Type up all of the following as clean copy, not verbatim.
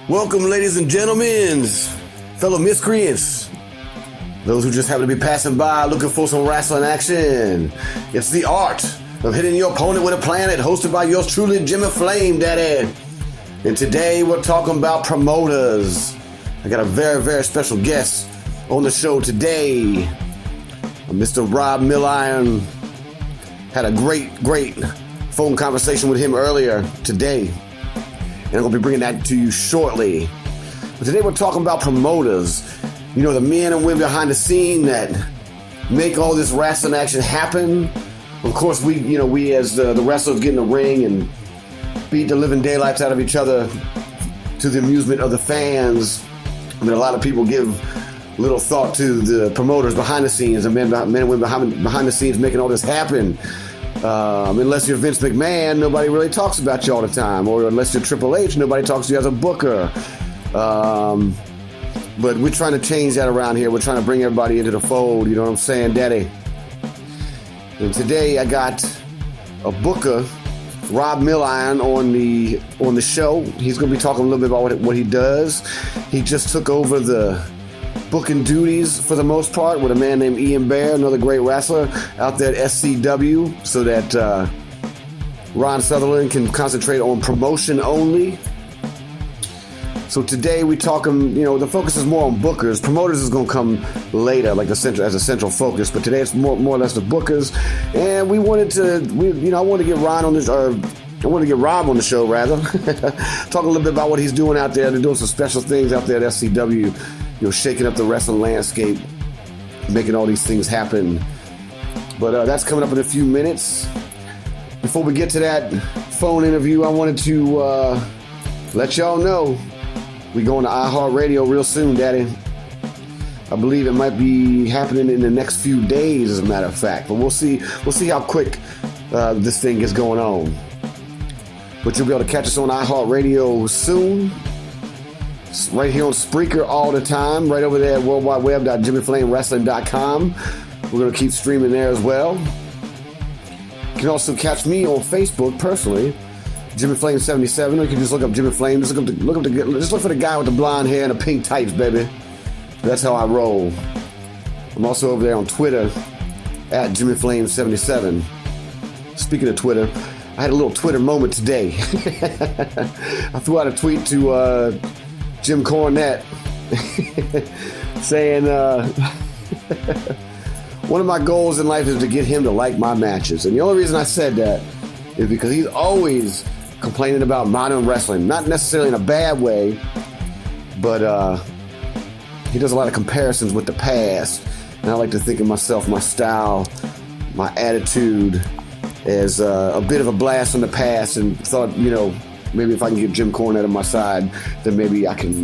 Welcome, ladies and gentlemen, fellow miscreants, those who just happen to be passing by looking for some wrestling action. It's the art of hitting your opponent with a planet, hosted by yours truly, Jimmy Flame Daddy. And today we're talking about promoters. I got a very, very special guest on the show today, Mr. Rob Milliron. Had a great phone conversation with him earlier today, and I'm going to be bringing that to you shortly. But today we're talking about promoters. You know, the men and women behind the scene that make all this wrestling action happen. Of course, we as the wrestlers get in the ring and beat the living daylights out of each other to the amusement of the fans. I mean, a lot of people give little thought to the promoters behind the scenes, the men and women behind the scenes making all this happen. Unless you're Vince McMahon, nobody really talks about you all the time. Or unless you're Triple H, nobody talks to you as a booker. But we're trying to change that around here. We're trying to bring everybody into the fold, you know what I'm saying, Daddy? And today I got a booker, Rob Milliron, on the show. He's going to be talking a little bit about what he does. He just took over the booking duties for the most part with a man named Ian Bear, another great wrestler out there at SCW, so that Ron Sutherland can concentrate on promotion only. So today we talking, the focus is more on bookers. Promoters is going to come later, like as a central focus, but today it's more or less the bookers. And I wanted to get Ron on this, or I wanted to get Rob on the show rather. Talk a little bit about what he's doing out there. They're doing some special things out there at SCW. Shaking up the wrestling landscape, making all these things happen. But that's coming up in a few minutes. Before we get to that phone interview, I wanted to let y'all know we're going to iHeartRadio real soon, Daddy. I believe it might be happening in the next few days, as a matter of fact. But we'll see how quick this thing gets going on. But you'll be able to catch us on iHeartRadio soon. Right here on Spreaker all the time, right over there at worldwideweb.jimmyflamewrestling.com. We're going to keep streaming there as well. You can also catch me on Facebook personally, Jimmy Flame 77, or you can just look up Jimmy Flame. Just look for the guy with the blonde hair and the pink tights, baby. That's how I roll. I'm also over there on Twitter at Jimmy Flame 77. Speaking of Twitter, I had a little Twitter moment today. I threw out a tweet to Jim Cornette saying one of my goals in life is to get him to like my matches. And the only reason I said that is because he's always complaining about modern wrestling. Not necessarily in a bad way, but he does a lot of comparisons with the past. And I like to think of myself, my style, my attitude as a bit of a blast from the past, and thought, maybe if I can get Jim Cornette on my side, then maybe I can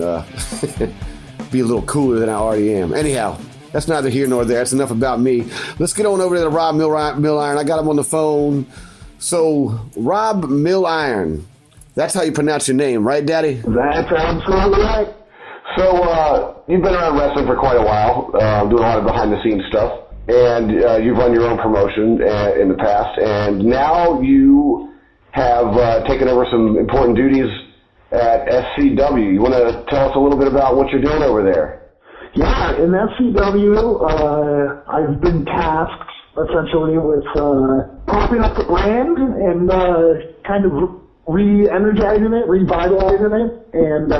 be a little cooler than I already am. Anyhow, that's neither here nor there. That's enough about me. Let's get on over to Rob Milliron. I got him on the phone. So, Rob Milliron, that's how you pronounce your name, right, Daddy? That's absolutely right. So, you've been around wrestling for quite a while, doing a lot of behind-the-scenes stuff, and you've run your own promotion in the past, and now you have taken over some important duties at SCW. You want to tell us a little bit about what you're doing over there? Yeah, in SCW, I've been tasked essentially with propping up the brand and kind of re-energizing it, revitalizing it. And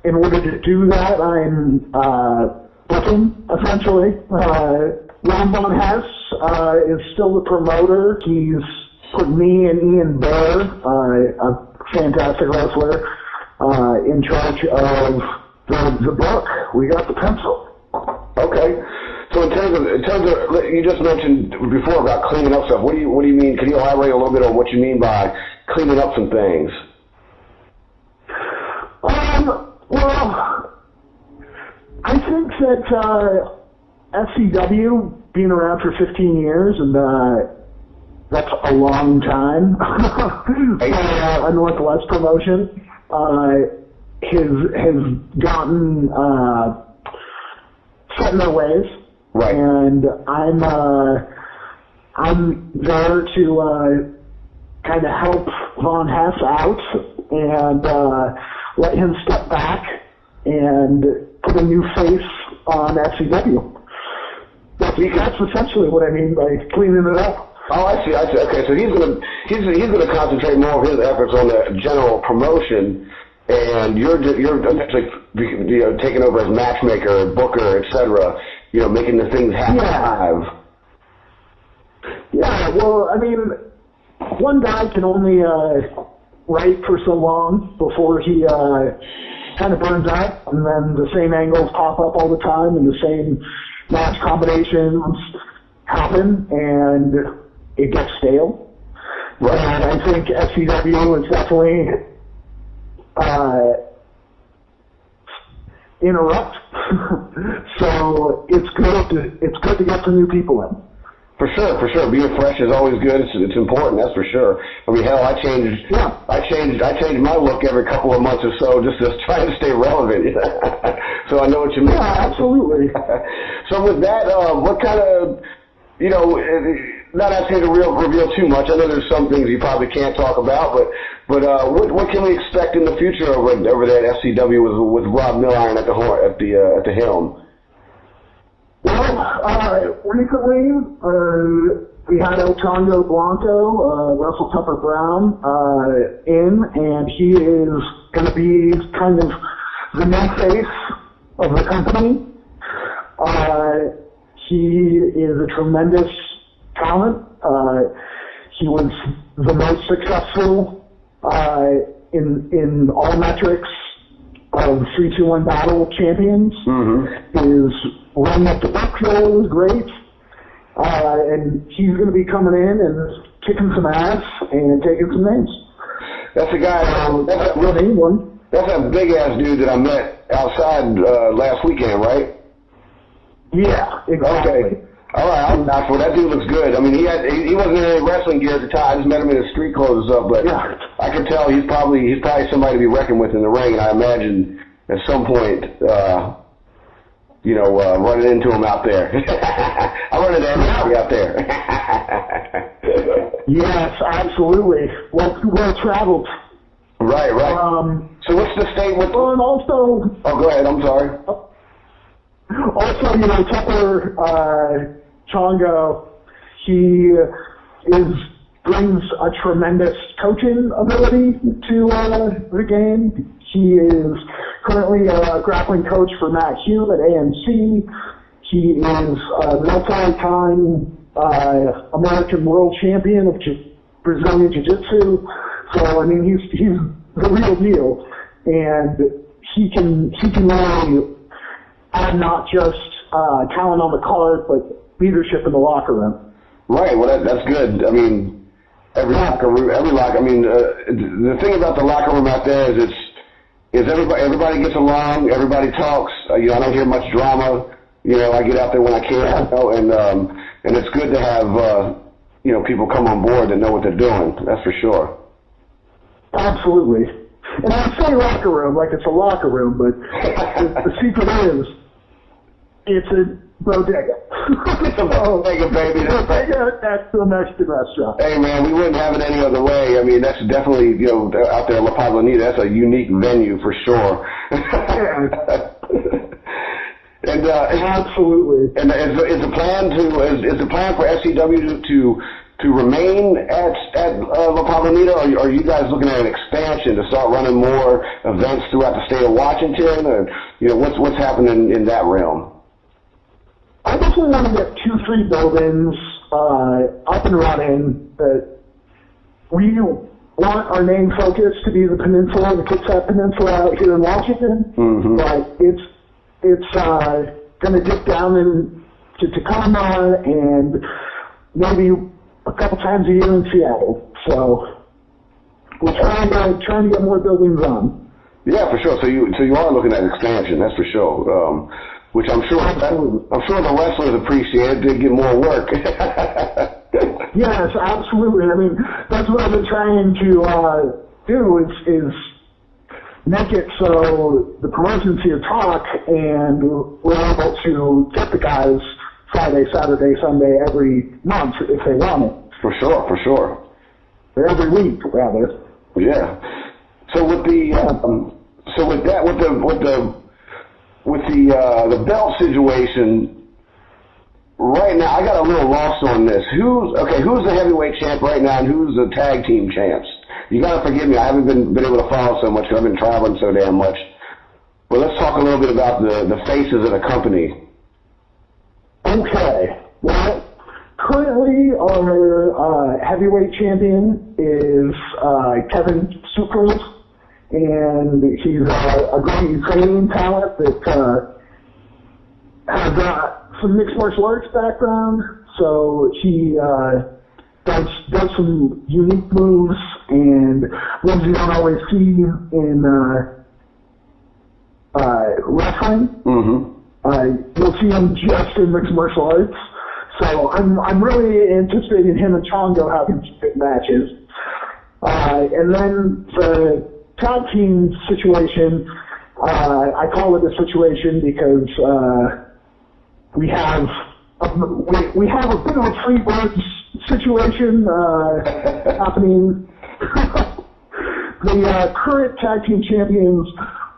in order to do that, I'm booking, essentially. Ron Von Hess is still the promoter. He's put me and Ian Bear, a fantastic wrestler, in charge of the book. We got the pencil. Okay. So in terms of, you just mentioned before about cleaning up stuff. What do you mean? Can you elaborate a little bit on what you mean by cleaning up some things? Well, I think that SCW, being around for 15 years, and that's a long time for a Northwest promotion, has gotten set in their ways. Right. And I'm there to kind of help Von Hess out, and let him step back and put a new face on FCW. That's essentially what I mean by cleaning it up. Oh, I see. Okay, so he's gonna concentrate more of his efforts on the general promotion, and you're essentially taking over as matchmaker, booker, etc. Making the things happen live. Yeah. Well, I mean, one guy can only write for so long before he kind of burns out, and then the same angles pop up all the time, and the same match combinations happen, and it gets stale. Right. And I think FCW is definitely interrupt. So it's good to get some new people in. For sure. Being fresh is always good. It's important, that's for sure. I mean, hell, I change my look every couple of months or so just trying to stay relevant. So I know what you mean. Yeah, absolutely. So with that, what kind of, not asking you to reveal too much. I know there's some things you probably can't talk about, but what can we expect in the future over there at FCW with Rob Milliron at the helm? Well, recently, we had El Chongo Blanco, Russell Tupper Brown, in, and he is going to be kind of the new face of the company. He is a tremendous talent. He was the most successful, in all metrics of 3-2-1 Battle champions. Mm-hmm. His run up the Buckville was great. And he's going to be coming in and kicking some ass and taking some names. That's a guy. That's a big ass dude that I met outside last weekend, right? Yeah, exactly. Okay. All right, I'm not for that. Dude looks good. I mean, he wasn't in any wrestling gear at the time. I just met him in his street clothes and stuff, but yeah. I can tell he's probably somebody to be reckoned with in the ring. And I imagine at some point, running into him out there. I run into everybody out there. Yes, absolutely. Well traveled. Right. So what's the statement? Well, and also. Oh, go ahead. I'm sorry. Also, Tupper Chongo, he brings a tremendous coaching ability to the game. He is currently a grappling coach for Matt Hume at AMC. He is a multi-time American world champion of Brazilian Jiu-Jitsu. So, I mean, he's the real deal. And he can really add not just talent on the card, but leadership in the locker room. Right. Well, that's good. I mean, every locker room. I mean, the thing about the locker room out there is everybody gets along, everybody talks. I don't hear much drama. I get out there when I can, and it's good to have people come on board that know what they're doing. That's for sure. Absolutely. And I say locker room like it's a locker room, but the secret is it's a bodega. It's a bodega, baby. That's the Mexican restaurant. Hey, man, we wouldn't have it any other way. I mean, that's definitely, out there in La Paz, that's a unique venue for sure. Yeah. And absolutely. And is the plan for SCW to remain at La Paz, or are you guys looking at an expansion to start running more events throughout the state of Washington, or what's happening in that realm? I definitely want to get 2-3 buildings up and running. We want our main focus to be the peninsula, the Kitsap Peninsula out here in Washington, mm-hmm. but it's going to dip down into Tacoma and maybe a couple times a year in Seattle. So we're trying to get more buildings on. Yeah, for sure. So you are looking at expansion, that's for sure. Which I'm sure the wrestlers appreciate. They get more work. Yes, absolutely. I mean, that's what I've been trying to do is make it so the promotions here talk, and we're able to get the guys Friday, Saturday, Sunday every month if they want it. For sure. Or every week, rather. Yeah. So with the So with that, with the belt situation. Right now, I got a little lost on this. Who's the heavyweight champ right now, and who's the tag team champs? You got to forgive me. I haven't been able to follow so much because I've been traveling so damn much. But let's talk a little bit about the faces of the company. Okay. Well, currently our heavyweight champion is Kevin Sukrov, and he's a great Ukrainian talent that has some mixed martial arts background, so he does some unique moves and moves you don't always see in wrestling. Mm-hmm. You'll see him just in mixed martial arts. So I'm really anticipating him and Chongo having some good matches. And then the tag team situation, I call it a situation because we have a bit of a free bird situation happening. The current tag team champions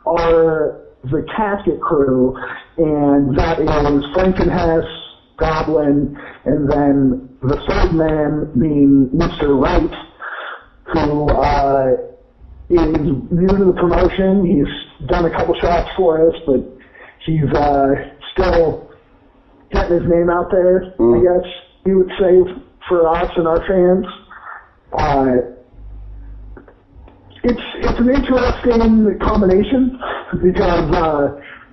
are the Casket Crew, and that is Frankenhess, Goblin, and then the third man being Mr. Wright, who is new to the promotion. He's done a couple shots for us, but he's still getting his name out there, I guess you would say, for us and our fans. It's an interesting combination because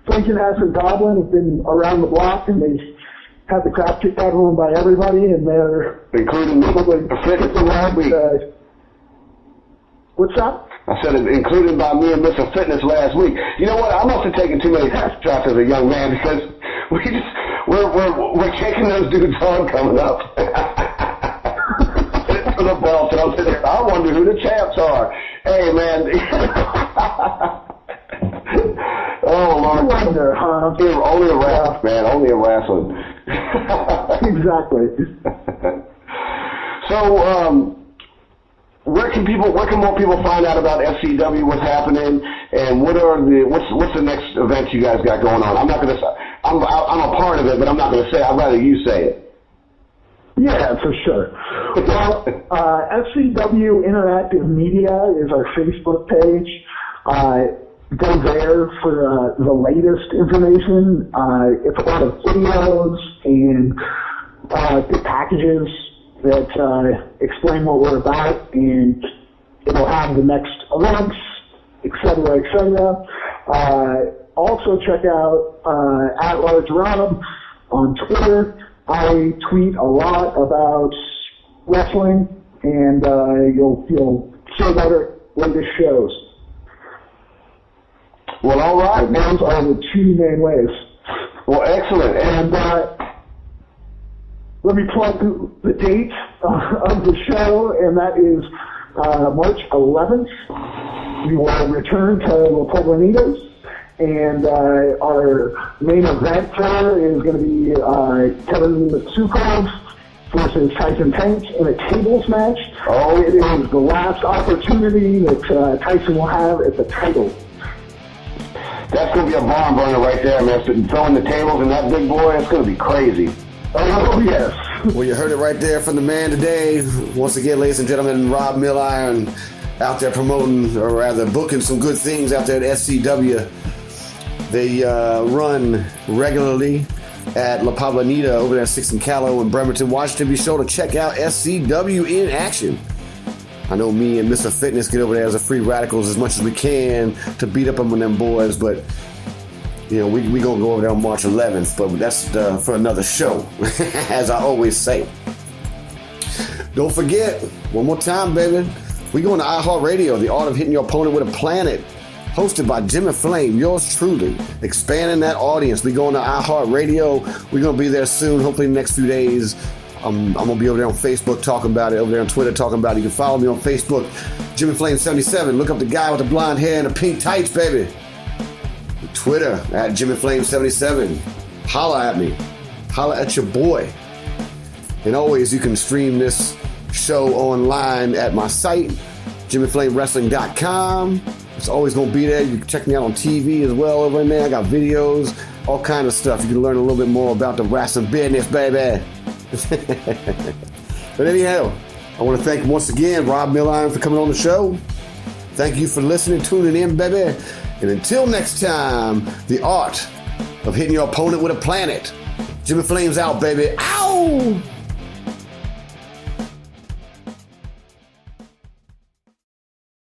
Frankenhess and Goblin have been around the block and they've had the crap kicked out of them by everybody, and they're including probably Fitness last week. What's that? I said it included by me and Mr. Fitness last week. You know what? I must have taken too many shots as a young man because we're kicking those dudes on coming up. For the belt, and I'm sitting there, I wonder who the champs are. Hey, man. Oh, Lord. I wonder, huh? Only a wrestling, man. Only a wrestling. Exactly. So, where can more people find out about SCW, what's happening, and what's the next event you guys got going on? I'm a part of it, but I'm not gonna say. I'd rather you say it. Yeah, for sure. Well, SCW Interactive Media is our Facebook page. Go there for the latest information. It's a lot of videos and good packages that explain what we're about, and it'll have the next events, etc., etc. Also check out @LargeRob on Twitter. I tweet a lot about wrestling, and you'll hear about our latest shows. Well, all right. Those are the two main ways. Well, excellent. And let me plug the date of the show, and that is March 11th. We will return to La Poblanitas, and our main event there is going to be Kevin Sukrov versus Tyson Tank in a tables match. Oh, it is the last opportunity that Tyson will have at the title. That's going to be a barn burner right there, man. So throwing the tables and that big boy, it's going to be crazy. Oh, yes. Well, you heard it right there from the man today. Once again, ladies and gentlemen, Rob Milliron out there promoting, or rather booking some good things out there at SCW. They run regularly at La Poblanita over there at 6th and Callow in Bremerton, Washington. Be sure to check out SCW in action. I know me and Mr. Fitness get over there as a free radicals as much as we can to beat up on them boys, but you know, we going to go over there on March 11th, but that's for another show, as I always say. Don't forget, one more time, baby, we going to iHeartRadio, The Art of Hitting Your Opponent with a Planet, hosted by Jimmy Flame, yours truly, expanding that audience. We going to iHeartRadio. We're going to be there soon, hopefully in the next few days. I'm going to be over there on Facebook talking about it, over there on Twitter talking about it. You can follow me on Facebook, Jimmy Flame 77. Look up the guy with the blonde hair and the pink tights, baby. Twitter at Jimmy Flame 77. Holla at me. Holla at your boy. And always, you can stream this show online at my site, JimmyFlameWrestling.com. It's always going to be there. You can check me out on TV as well over in there. I got videos, all kind of stuff. You can learn a little bit more about the wrestling business, baby. But anyhow, I want to thank once again Rob Milliron for coming on the show. Thank you for listening, tuning in, baby. And until next time, the art of hitting your opponent with a planet. Jimmy Flames out, baby. Ow!